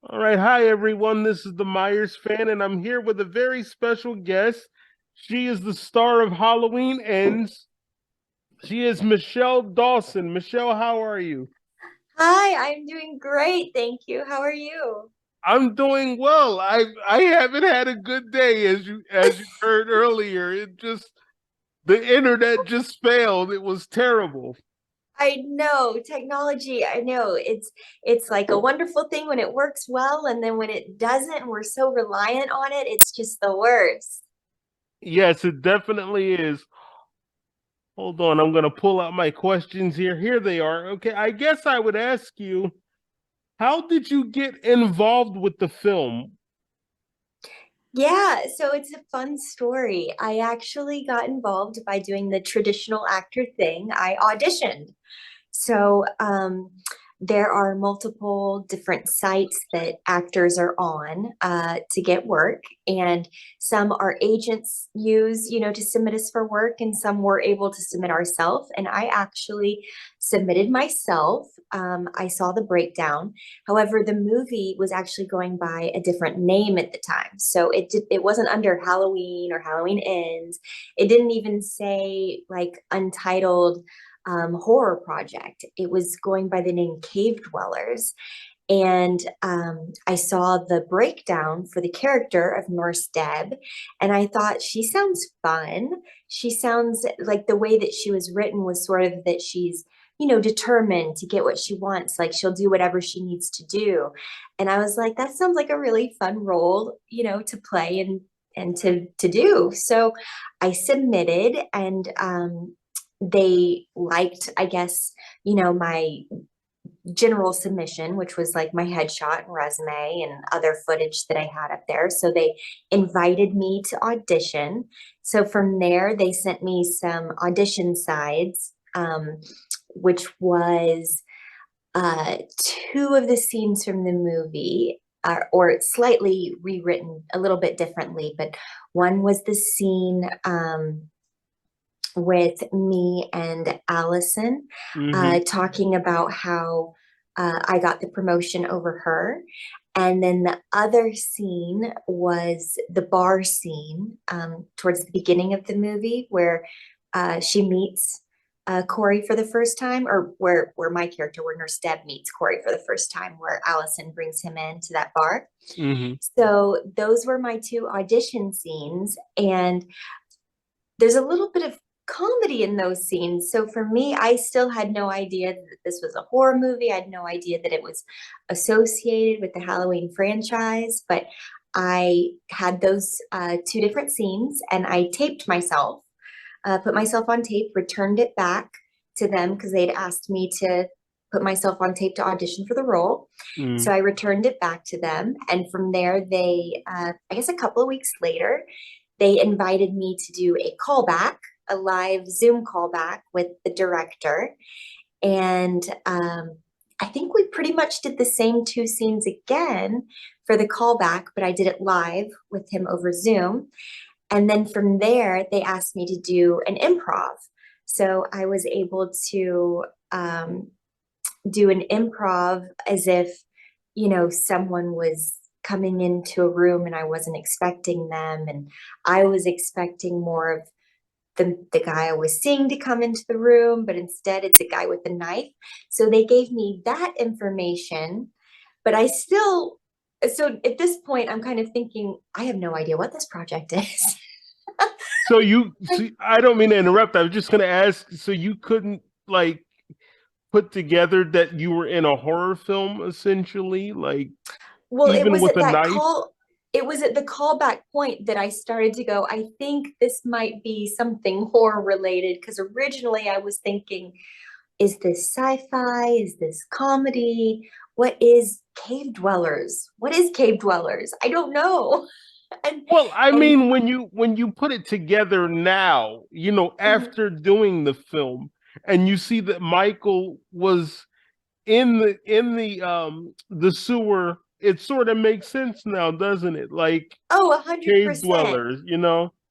All right. Hi, everyone. This is the Myers fan, and I'm here with a very special guest. She is the star of Halloween Ends. She is Michele Dawson. Michelle, how are you? Hi, I'm doing great. Thank you. How are you? I'm doing well. I haven't had a good day as you heard earlier. The internet just failed. It was terrible. I know technology, I know it's like a wonderful thing when it works well, and then when it doesn't, we're so reliant on it, it's just the worst. Yes, it definitely is. Hold on, I'm gonna pull out my questions here. Here they are. Okay, I guess I would ask you, how did you get involved with the film? Yeah, so it's a fun story. I actually got involved by doing the traditional actor thing. I auditioned. So there are multiple different sites that actors are on to get work, and some our agents use, to submit us for work, and some we're able to submit ourselves. And I actually submitted myself. I saw the breakdown. However, the movie was actually going by a different name at the time, so it wasn't under Halloween or Halloween Ends. It didn't even say like untitled horror project. It was going by the name Cave Dwellers. And I saw the breakdown for the character of Nurse Deb, and I thought she sounds fun. She sounds like the way that she was written was sort of that she's, determined to get what she wants. Like she'll do whatever she needs to do. And I was like, that sounds like a really fun role, to play and to do. So I submitted, and they liked, I guess, my general submission, which was like my headshot and resume and other footage that I had up there. So they invited me to audition. So from there, they sent me some audition sides, which was uh, two of the scenes from the movie. Or slightly rewritten a little bit differently, but one was the scene with me and Allyson, Hmm. talking about how I got the promotion over her. And then the other scene was the bar scene, towards the beginning of the movie, where she meets Corey for the first time, or where my character, where Nurse Deb meets Corey for the first time, where Allison brings him into that bar. Hmm. So those were my two audition scenes, and there's a little bit of comedy in those scenes. So for me, I still had no idea that this was a horror movie. I had no idea that it was associated with the Halloween franchise, but I had those two different scenes, and I taped myself, put myself on tape, returned it back to them because they'd asked me to put myself on tape to audition for the role. So Mm. I returned it back to them. And from there, I guess a couple of weeks later, they invited me to do a callback, a live Zoom callback with the director. And I think we pretty much did the same two scenes again for the callback, but I did it live with him over Zoom. And then from there, they asked me to do an improv. So I was able to do an improv as if, someone was coming into a room and I wasn't expecting them. And I was expecting more of the guy I was seeing to come into the room, but instead it's a guy with a knife. So they gave me that information, but so at this point, I'm kind of thinking, I have no idea what this project is. So you see, I don't mean to interrupt. I was just gonna ask, so you couldn't like put together that you were in a horror film essentially, like Well, even with a knife? it was at the callback point that I started to go, I think this might be something horror related. Because originally I was thinking, is this sci-fi? Is this comedy? What is Cave Dwellers? What is Cave Dwellers? I don't know. And Well, I and mean, when you put it together now, mhm. after doing the film, and you see that Michael was in the sewer, it sort of makes sense now, doesn't it? Like Oh, 100%. cave dwellers.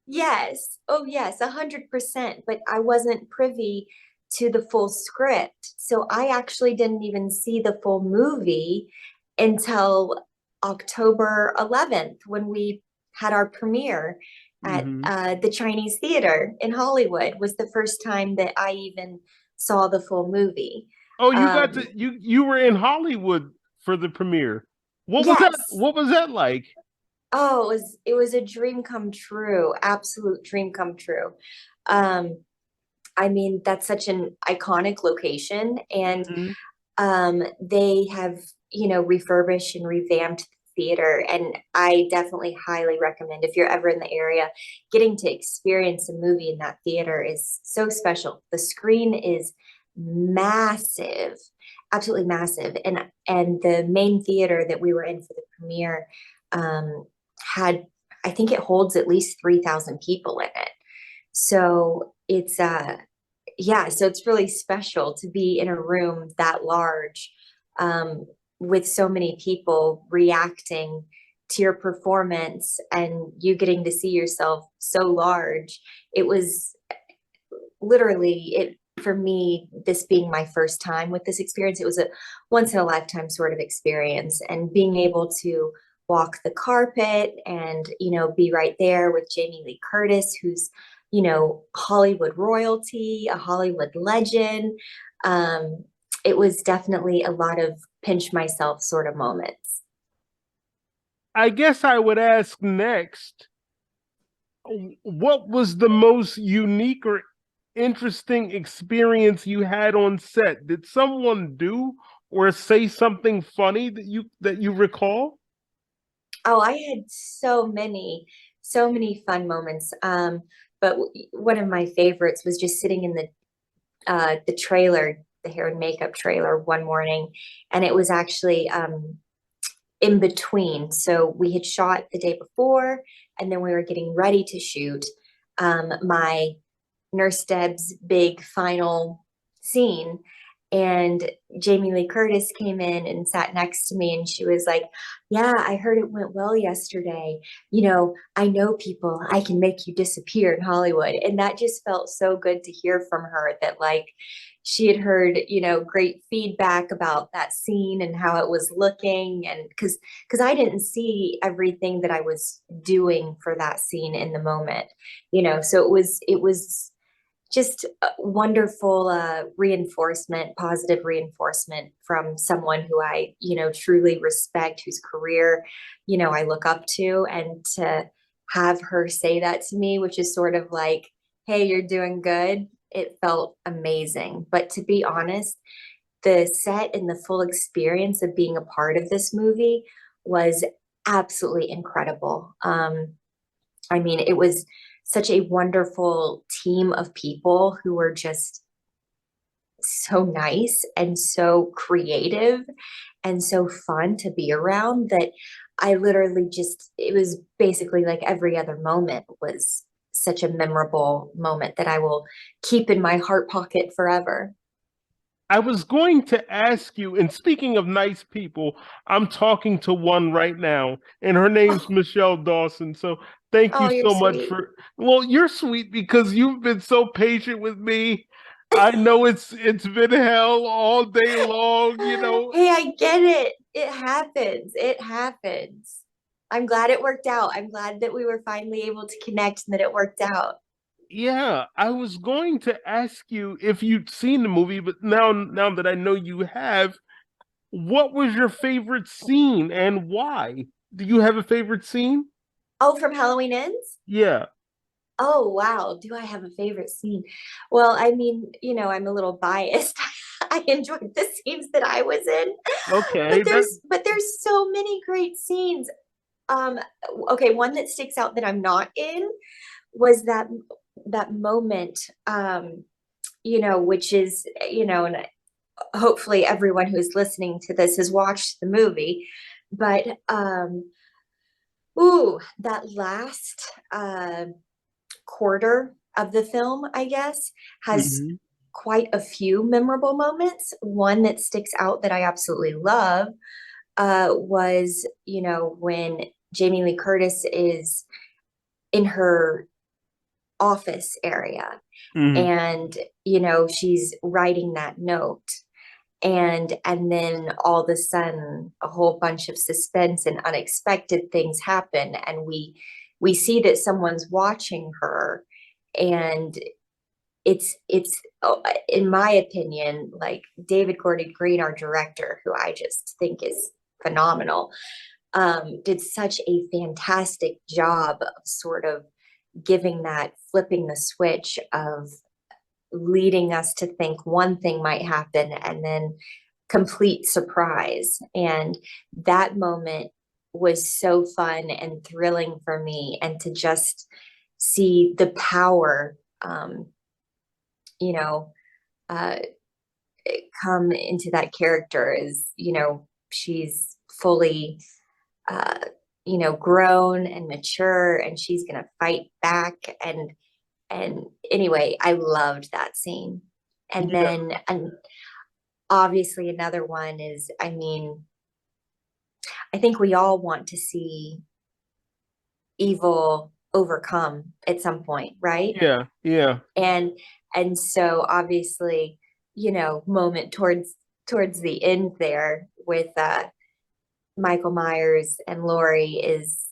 Yes. Oh, yes, 100%. But I wasn't privy to the full script. So I actually didn't even see the full movie until October 11th when we had our premiere at Hmm. the Chinese Theater in Hollywood. Was the first time that I even saw the full movie. Oh, you got Um, to you were in Hollywood for the premiere. What was that? yes. What was that like? Oh, it was a dream come true, absolute dream come true. Um, I mean, that's such an iconic location, and Hmm. they have, refurbished and revamped the theater. And I definitely highly recommend, if you're ever in the area, getting to experience a movie in that theater is so special. The screen is massive, absolutely massive. And the main theater that we were in for the premiere um, had, I think it holds at least 3,000 people in it. So it's yeah, so it's really special to be in a room that large, um, with so many people reacting to your performance and you getting to see yourself so large. It was literally it for me, this being my first time with this experience. It was a once in a lifetime sort of experience, and being able to walk the carpet and, be right there with Jamie Lee Curtis, who's, Hollywood royalty, a Hollywood legend. um, it was definitely a lot of pinch myself sort of moments. I guess I would ask next, what was the most unique or interesting experience you had on set? Did someone do or say something funny that you recall? Oh, I had so many fun moments. But one of my favorites was just sitting in the trailer, the hair and makeup trailer one morning, and it was actually in between. So we had shot the day before, and then we were getting ready to shoot my Nurse Deb's big final scene. And Jamie Lee Curtis came in and sat next to me, and she was like, "Yeah, I heard it went well yesterday. I know people, I can make you disappear in Hollywood." And that just felt so good to hear from her, that like she had heard, great feedback about that scene and how it was looking. And because I didn't see everything that I was doing for that scene in the moment, so it was just a wonderful reinforcement, positive reinforcement from someone who I, truly respect, whose career, I look up to. And to have her say that to me, which is sort of like, "Hey, you're doing good," it felt amazing. But to be honest, the set and the full experience of being a part of this movie was absolutely incredible. I mean, it was such a wonderful team of people who were just so nice and so creative and so fun to be around, that I literally just, it was basically like every other moment was such a memorable moment that I will keep in my heart pocket forever. I was going to ask you, and speaking of nice people, I'm talking to one right now, and her name's Oh, Michele Dawson. So thank you oh, you're so much sweet. for, well, you're sweet because you've been so patient with me. I know it's been hell all day long. Hey, I get it. It happens. It happens. I'm glad it worked out. I'm glad that we were finally able to connect and that it worked out. Yeah, I was going to ask you if you'd seen the movie, but now that I know you have, what was your favorite scene and why? Do you have a favorite scene? Oh, from Halloween Ends? Yeah. Oh, wow. Do I have a favorite scene? Well, I mean, I'm a little biased. I enjoyed the scenes that I was in, Okay. but That. there's so many great scenes. Um, okay, one that sticks out that I'm not in was that moment, which is, and hopefully everyone who's listening to this has watched the movie, but ooh, that last quarter of the film, I guess, has Mhm. quite a few memorable moments. One that sticks out that I absolutely love was, when Jamie Lee Curtis is in her office area, Mhm. and, she's writing that note. and then all of a sudden a whole bunch of suspense and unexpected things happen, and we see that someone's watching her, and it's in my opinion, like David Gordon Green, our director, who I just think is phenomenal, did such a fantastic job of sort of giving that, flipping the switch of leading us to think one thing might happen and then complete surprise. And that moment was so fun and thrilling for me. And to just see the power, you know, uh, come into that character is, she's fully, uh, grown and mature, and she's going to fight back. And anyway, I loved that scene. And Yeah, then, and obviously another one is, I mean, I think we all want to see evil overcome at some point, right? yeah, yeah, And so obviously, moment towards the end there with Michael Myers and Laurie is,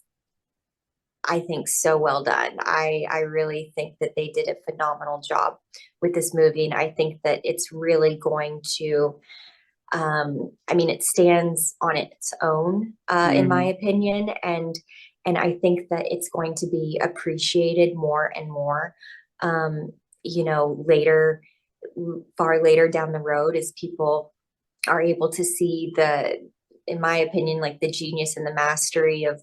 I think, so well done. I really think that they did a phenomenal job with this movie, and I think that it's really going to, I mean, it stands on its own, in my mhm, opinion, and I think that it's going to be appreciated more and more, um, later, far later down the road, as people are able to see in my opinion, like the genius and the mastery of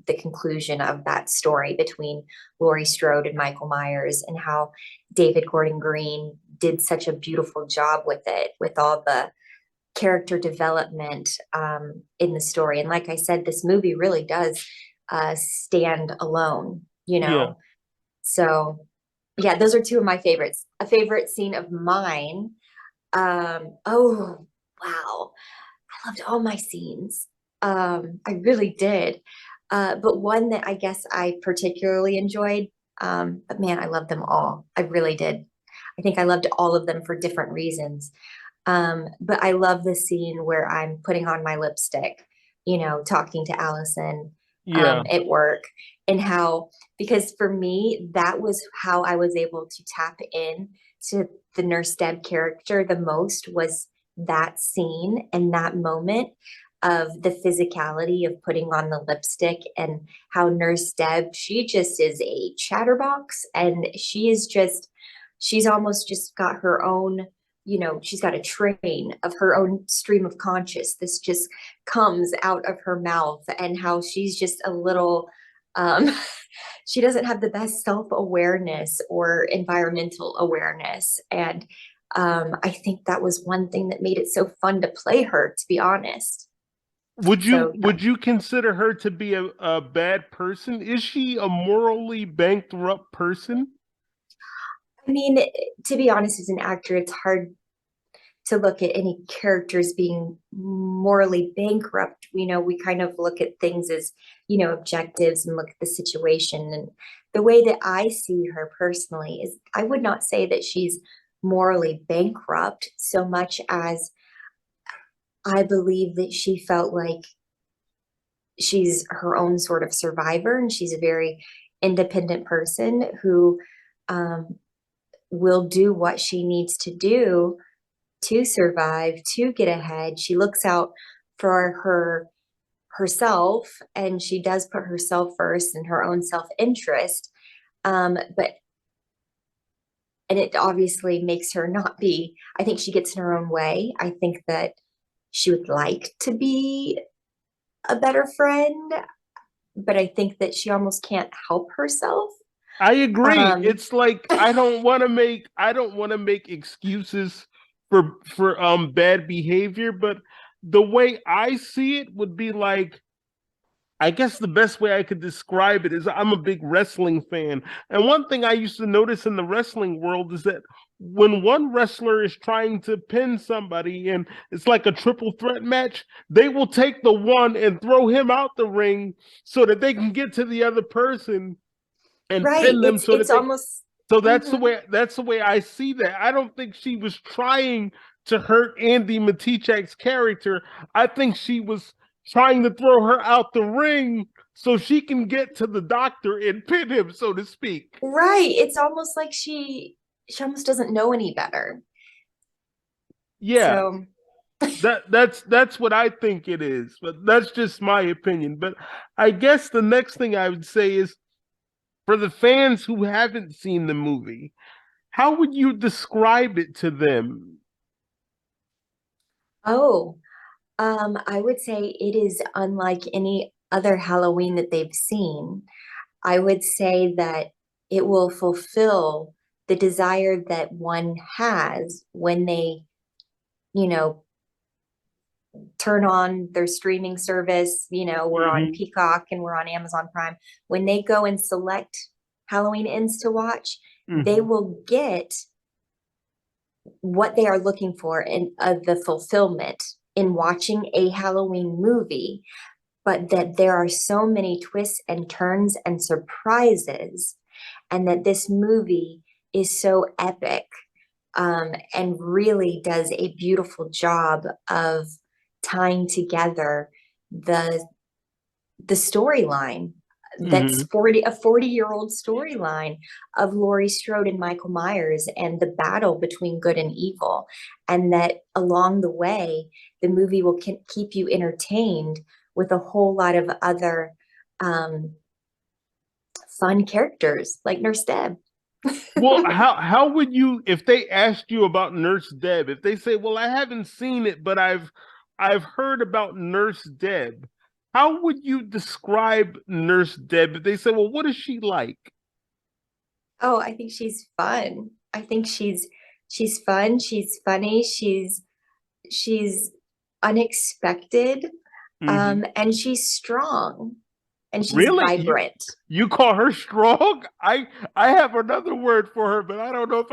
the conclusion of that story between Laurie Strode and Michael Myers, and how David Gordon Green did such a beautiful job with it, with all the character development, in the story. And like I said, this movie really does stand alone, yeah. So yeah, those are two of my favorites. A favorite scene of mine. Oh, wow. I loved all my scenes. I really did. But one that I guess I particularly enjoyed, but man, I loved them all. I really did. I think I loved all of them for different reasons. But I love the scene where I'm putting on my lipstick, talking to Allyson, Yeah, at work, and how, because for me, that was how I was able to tap in to the Nurse Deb character the most, was that scene and that moment of the physicality of putting on the lipstick, and how Nurse Deb, she just is a chatterbox, and she's almost just got her own, she's got a train of her own stream of conscious. This just comes out of her mouth, and how she's just a little, um, she doesn't have the best self-awareness or environmental awareness. And I think that was one thing that made it so fun to play her, to be honest. would you So yeah. would you consider her to be a bad person? Is she a morally bankrupt person? I mean, to be honest, as an actor, it's hard to look at any characters being morally bankrupt. We kind of look at things as, objectives, and look at the situation. And the way that I see her personally is, I would not say that she's morally bankrupt so much as I believe that she felt like she's her own sort of survivor, and she's a very independent person who, um, will do what she needs to do to survive, to get ahead. She looks out for herself, and she does put herself first and her own self-interest. But and it obviously makes her not be, I think she gets in her own way. I think that she would like to be a better friend, but I think that she almost can't help herself. I agree. Um, It's like I don't want to make excuses for bad behavior, but the way I see it would be like, I guess the best way I could describe it is, I'm a big wrestling fan. And one thing I used to notice in the wrestling world is that when one wrestler is trying to pin somebody and it's like a triple threat match, they will take the one and throw him out the ring so that they can get to the other person and right. pin them It's so that it's they almost so mhm. that's the way I see that. I don't think she was trying to hurt Andy Matichak's character. I think she was trying to throw her out the ring so she can get to the doctor and pin him, so to speak. Right. It's almost like she almost doesn't know any better. Yeah, So, that's what I think it is, but that's just my opinion. But I guess the next thing I would say is for the fans who haven't seen the movie, how would you describe it to them? oh, I would say it is unlike any other Halloween that they've seen. I would say that it will fulfill the desire that one has when they, you know, turn on their streaming service. We're on Mm-hmm. Peacock and we're on Amazon Prime. When they go and select Halloween Ends to watch, they Mm-hmm. will get what they are looking for in the fulfillment in watching a Halloween movie, but that there are so many twists and turns and surprises, and that this movie is so epic, and really does a beautiful job of tying together the the storyline that's Mm-hmm. 40-year-old storyline of Laurie Strode and Michael Myers and the battle between good and evil, and that along the way the movie will keep you entertained with a whole lot of other um, fun characters like Nurse Deb. Well, how would you, if they asked you about Nurse Deb, if they say, "Well, I haven't seen it, but I've heard about Nurse Deb," how would you describe Nurse Deb? If they say, "Well, what is she like?" Oh, I think she's fun. I think she's fun, she's funny, she's unexpected, Mm-hmm. and she's strong, and she's Really? vibrant. You call her strong? I have another word for her, but I don't know if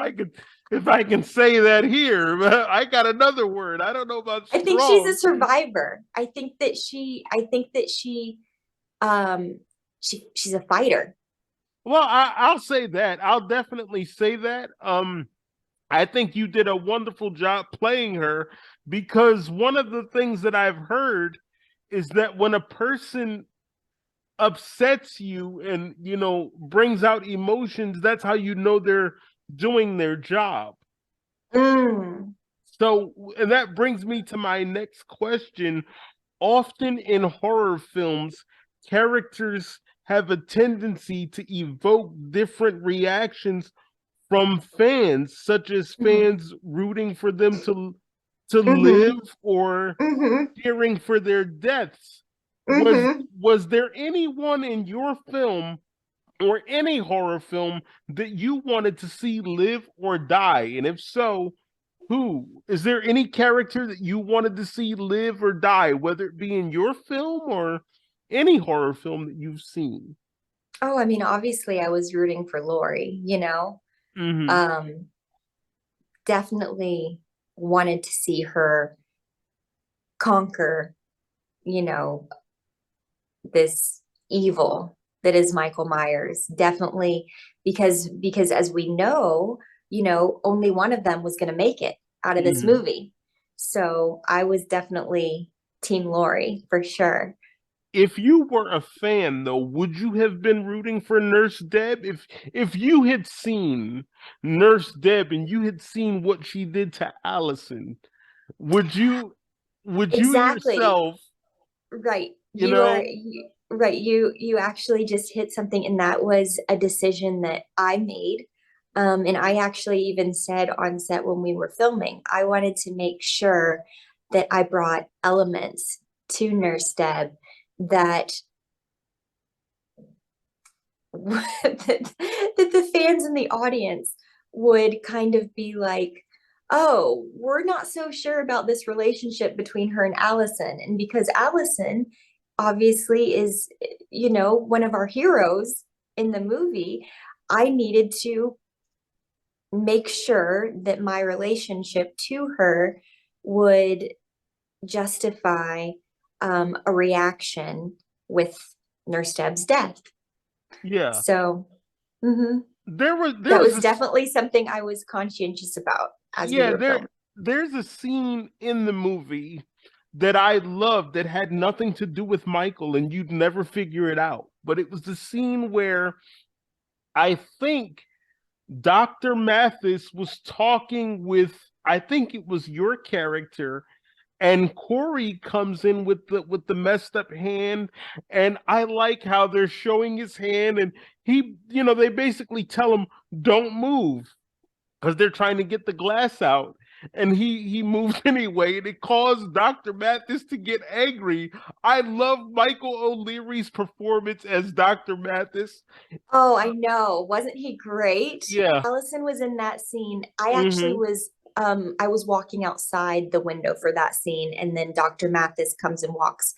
I can say that here. But I got another word. I don't know about I think she's a strong. survivor. I think that um she's a fighter. Well, I'll say that. I'll definitely say that. I think you did a wonderful job playing her because one of the things that I've heard is that when a person upsets you and brings out emotions, that's how you know they're doing their job. Mm. So, and that brings me to my next question. Often in horror films, characters have a tendency to evoke different reactions from fans, such as Mm-hmm. fans rooting for them to Mm-hmm. live or Mm-hmm. cheering for their deaths. Was Mm-hmm. was there anyone in your film or any horror film that you wanted to see live or die? And if so, who? Is there any character that you wanted to see live or die, whether it be in your film or any horror film that you've seen? Oh, I mean, obviously I was rooting for Lori, Mm-hmm. Um, definitely wanted to see her conquer, you know, this evil that is Michael Myers. Definitely because as we know, only one of them was going to make it out of this Mm-hmm. movie. So I was definitely Team Lori for sure. If you were a fan, though, would you have been rooting for Nurse Deb? If you had seen Nurse Deb and you had seen what she did to Allyson, would you would you Exactly. yourself, Right. you know, Right. You actually just hit something, and that was a decision that I made. And I actually even said on set when we were filming, I wanted to make sure that I brought elements to Nurse Deb that that the fans in the audience would kind of be like, oh, we're not so sure about this relationship between her and Allyson. And because Allyson obviously is, one of our heroes in the movie, I needed to make sure that my relationship to her would justify a reaction with Nurse Deb's death. yeah. So, mhm. There was there That was was this definitely something I was conscientious about as we yeah, were filming. there's a scene in the movie that I loved that had nothing to do with Michael, and you'd never figure it out. But it was the scene where I think Dr. Mathis was talking with, I think it was your character, and Corey comes in with the messed up hand, and I like how they're showing his hand, and he, they basically tell him don't move because they're trying to get the glass out, and he moves anyway, and it caused Dr. Mathis to get angry. I love Michael O'Leary's performance as Dr. Mathis. Oh, I know. Wasn't he great? Yeah. Allyson was in that scene. I actually Hmm. was walking outside the window for that scene, and then Dr. Mathis comes and walks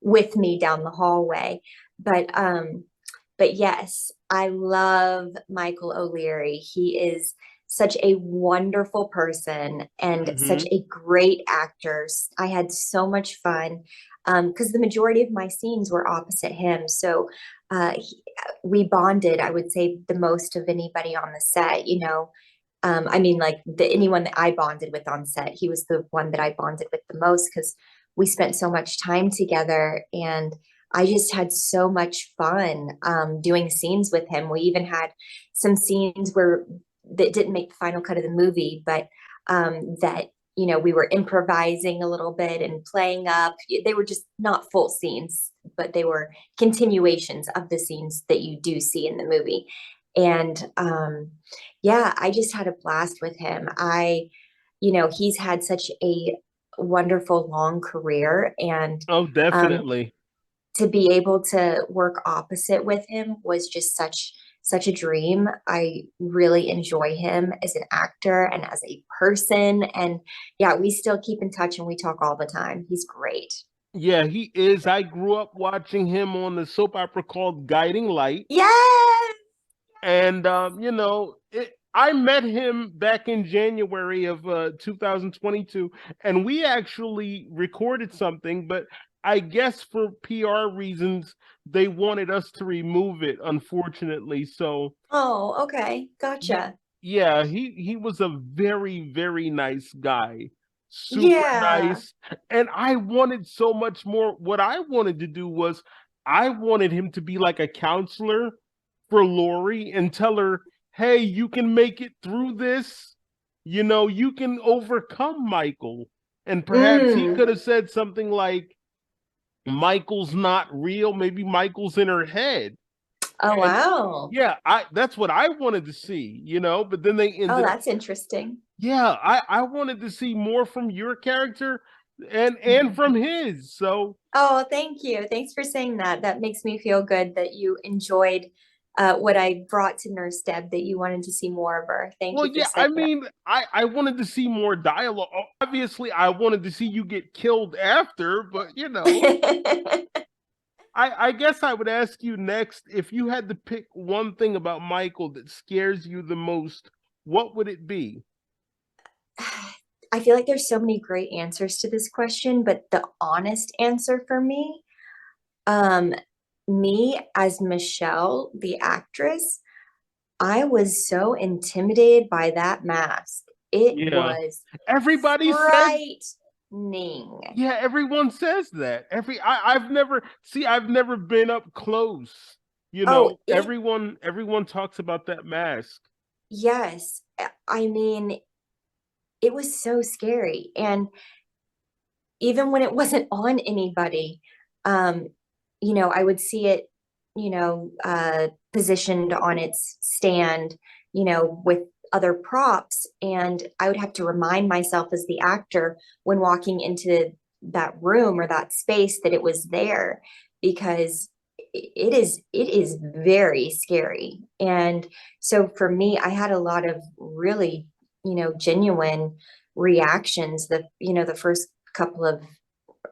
with me down the hallway. But yes, I love Michael O'Leary. He is such a wonderful person and such Hmm. a great actor. I had so much fun because the majority of my scenes were opposite him. So we bonded, I would say, the most of anybody on the set, I mean, like anyone that I bonded with on set, he was the one that I bonded with the most because we spent so much time together, and I just had so much fun doing scenes with him. We even had some scenes where that didn't make the final cut of the movie, but that we were improvising a little bit and playing up. They were just not full scenes, but they were continuations of the scenes that you do see in the movie. And yeah, I just had a blast with him. He's had such a wonderful long career, and Oh, um, definitely. to be able to work opposite with him was just such a dream. I really enjoy him as an actor and as a person. And yeah, we still keep in touch and we talk all the time. He's great. Yeah, he is. I grew up watching him on the soap opera called Guiding Light. Yes. And I met him back in January of 2022, and we actually recorded something, but I guess for PR reasons they wanted us to remove it, unfortunately. So Oh, okay. y- Gotcha. yeah, he was a very, very nice guy. Super Yeah. nice. And I wanted so much more. What I wanted to do was I wanted him to be like a counselor for Lori and tell her, hey, you can make it through this. You can overcome Michael. And perhaps he Mm. could have said something like, Michael's not real. Maybe Michael's in her head. Oh, And wow. yeah, I that's what I wanted to see, but then they Oh, ended up, that's interesting. yeah, I wanted to see more from your character and from his. So Oh, thank you. Thanks for saying that. That makes me feel good that you enjoyed what I brought to Nurse Deb, that you wanted to see more of her. Thank well, you for yeah, I saying that. mean, I wanted to see more dialogue. Obviously, I wanted to see you get killed after, but I guess I would ask you next, if you had to pick one thing about Michael that scares you the most, what would it be? I feel like there's so many great answers to this question, but the honest answer for me, um, me as Michelle, the actress, I was so intimidated by that mask. It Yeah. was Everybody says, frightening. yeah, everyone says that. I've never been up close. Oh, Everyone talks about that mask. yes. I mean, it was so scary. And even when it wasn't on anybody, um, I would see it, positioned on its stand, with other props. And I would have to remind myself as the actor when walking into that room or that space that it was there, because it is very scary. And so for me, I had a lot of really, genuine reactions the first couple of,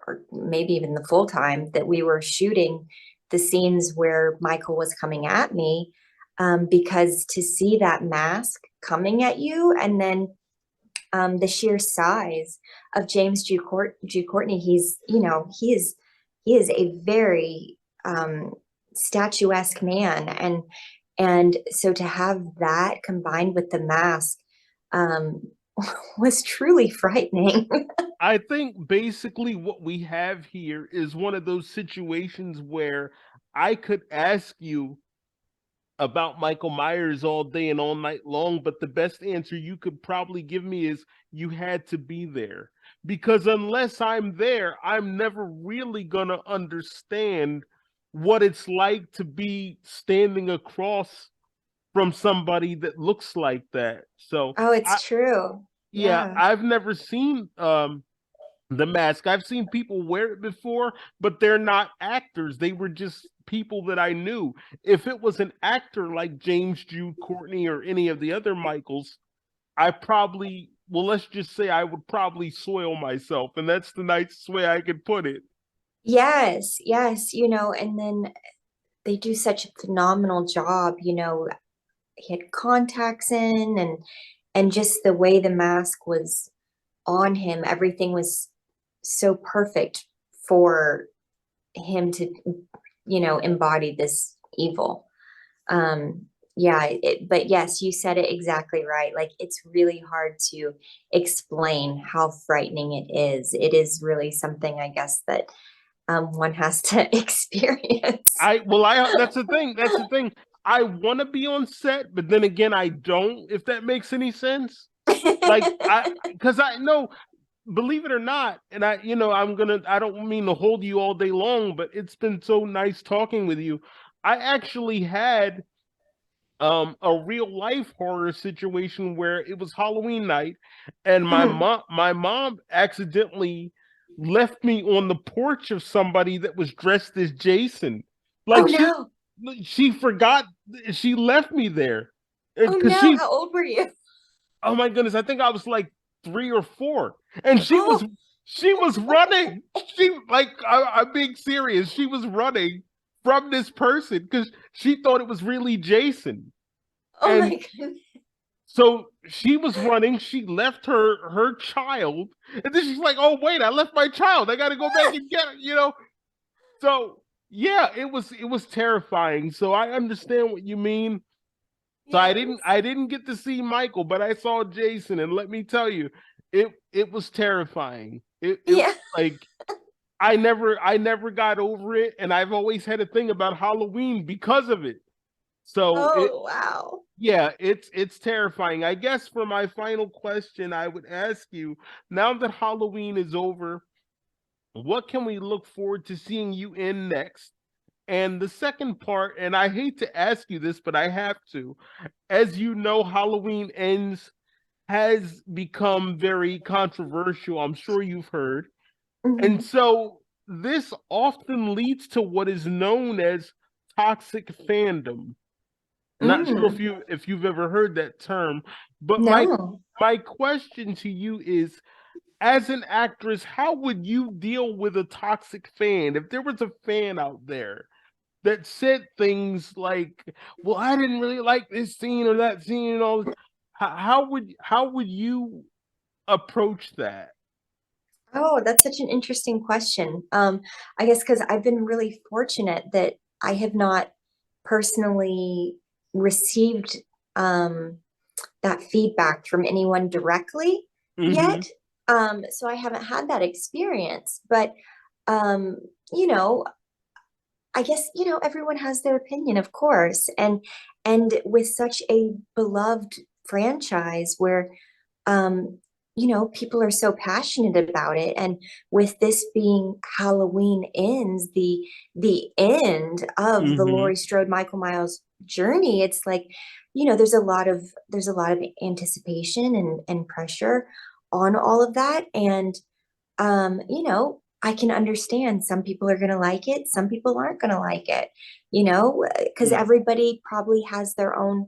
or maybe even the full time that we were shooting the scenes where Michael was coming at me, because to see that mask coming at you, and then the sheer size of James G. Courtney, he is a very statuesque man, and so to have that combined with the mask, um, was truly frightening. I think basically what we have here is one of those situations where I could ask you about Michael Myers all day and all night long, but the best answer you could probably give me is you had to be there. Because unless I'm there, I'm never really going to understand what it's like to be standing across from somebody that looks like that. So, Oh, I, it's true. yeah, Yeah. I've never seen the mask. I've seen people wear it before, but they're not actors. They were just people that I knew. If it was an actor like James Jude Courtney or any of the other Michaels, I probably, well, let's just say I would probably soil myself, and that's the nicest way I could put it. Yes, yes, and then they do such a phenomenal job, he had contacts in and just the way the mask was on him, everything was so perfect for him to, embody this evil. Yeah, but yes, you said it exactly right. Like it's really hard to explain how frightening it is. It is really something, I guess, that one has to experience. I that's the thing. That's the thing. I want to be on set, but then again, I don't. If that makes any sense, like because I know, believe it or not, and I don't mean to hold you all day long, but it's been so nice talking with you. I actually had a real life horror situation where it was Halloween night and Mhm. my mom accidentally left me on the porch of somebody that was dressed as Jason. Oh Like no. she forgot, she left me there Oh because no. How old were you? oh my goodness, I think I was like 3 or 4, and Oh, she was running. She like I'm being serious. She was running from this person because she thought it was really Jason. oh And my goodness. so she was running. She left her child, and then she's like, "Oh wait, I left my child. I got to go back and get it." So yeah, it was terrifying. So I understand what you mean. So I didn't Yes. I didn't get to see Michael, but I saw Jason, and let me tell you, it was terrifying. It Yeah. like I never got over it, and I've always had a thing about Halloween because of it. So Oh, wow. yeah, it's terrifying. I guess for my final question, I would ask you, now that Halloween is over, what can we look forward to seeing you in next? And the second part, and I hate to ask you this, but I have to. As you know, Halloween Ends has become very controversial. I'm sure you've heard. And Mhm. so this often leads to what is known as toxic fandom. Not sure Mm. if you've ever heard that term, but No. my question to you is, as an actress, how would you deal with a toxic fan? If there was a fan out there that said things like, "Well, I didn't really like this scene or that scene," and all, how would you approach that? Oh, that's such an interesting question. I guess because I've been really fortunate that I have not personally received that feedback from anyone directly Mm-hmm. yet. So I haven't had that experience. But um, you know, I guess, everyone has their opinion, of course. And with such a beloved franchise where people are so passionate about it. And with this being Halloween Ends, the end of the Mm-hmm. Laurie Strode Michael Miles journey, it's like, there's a lot of anticipation and pressure on all of that. And I can understand some people are going to like it, some people aren't going to like it, because Yeah. everybody probably has their own,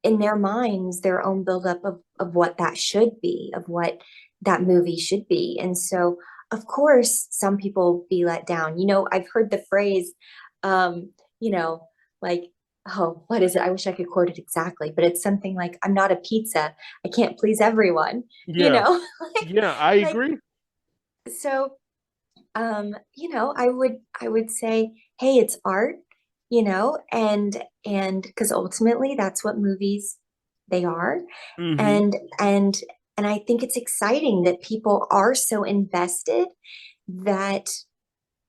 in their minds, their own buildup of what that should be, of what that movie should be. And so, of course, some people be let down. I've heard the phrase, um, you know, like, oh, what is it? I wish I could quote it exactly, but it's something like, I'm not a pizza. I can't please everyone, you Yeah. know, like, Yeah, I like, agree. so I would say, hey, it's art, and because ultimately that's what movies they are. Mm-hmm. And And I think it's exciting that people are so invested that,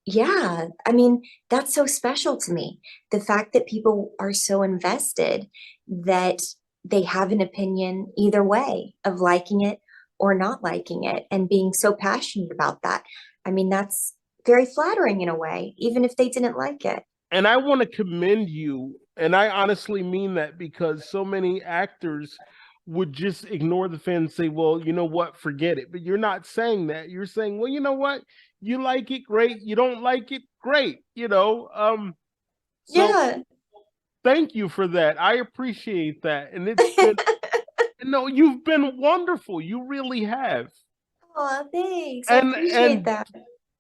yeah, I mean, that's so special to me. The fact that people are so invested that they have an opinion either way of liking it or not liking it and being so passionate about that. I mean, that's very flattering in a way, even if they didn't like it. And I want to commend you, and I honestly mean that, because so many actors would just ignore the fan and say, well, you know what, forget it. But you're not saying that. You're saying, well, you know what, you like it, great. You don't like it, great. So Yeah. thank you for that. I appreciate that. And it's been, no, you've been wonderful. You really have. Oh, thanks. I appreciate And that.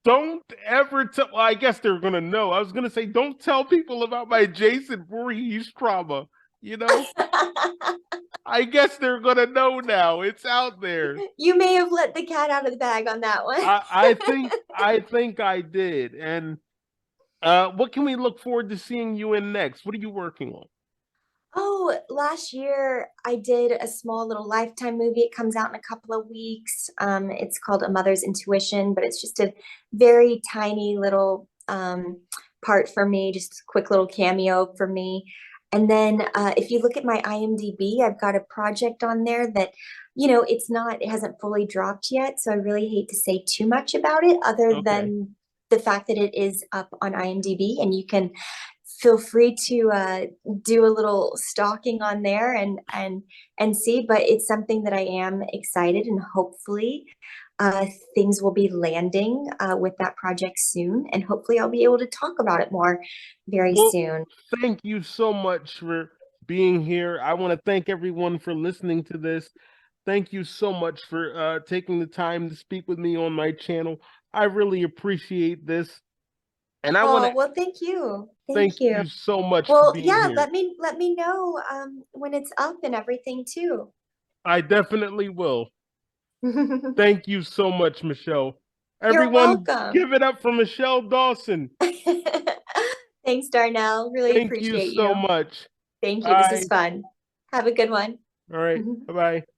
don't ever tell, well, I guess they're gonna know. I was gonna say, don't tell people about my Jason Voorhees trauma. You know, I guess they're gonna know now. It's out there. You may have let the cat out of the bag on that one. I think I did. And what can we look forward to seeing you in next? What are you working on? Oh, last year I did a small little Lifetime movie. It comes out in a couple of weeks. It's called A Mother's Intuition, but it's just a very tiny little part for me, just a quick little cameo for me. And then if you look at my IMDb, I've got a project on there that, it hasn't fully dropped yet. So I really hate to say too much about it other Okay. than the fact that it is up on IMDb and you can feel free to do a little stalking on there and see. But it's something that I am excited and hopefully things will be landing with that project soon, and hopefully I'll be able to talk about it more very Well, soon. thank you so much for being here. I want to thank everyone for listening to this. Thank you so much for taking the time to speak with me on my channel. I really appreciate this. And I want Oh, to well, thank you. thank Thank you. you so much for Well, being yeah, here. let me know when it's up and everything too. I definitely will. Thank you so much, Michelle. You're Everyone, welcome. give it up for Michele Dawson. Thanks, Darnell. Really Thank you appreciate so you. much. Thank you. This Bye. is fun. Have a good one. All right. Bye bye.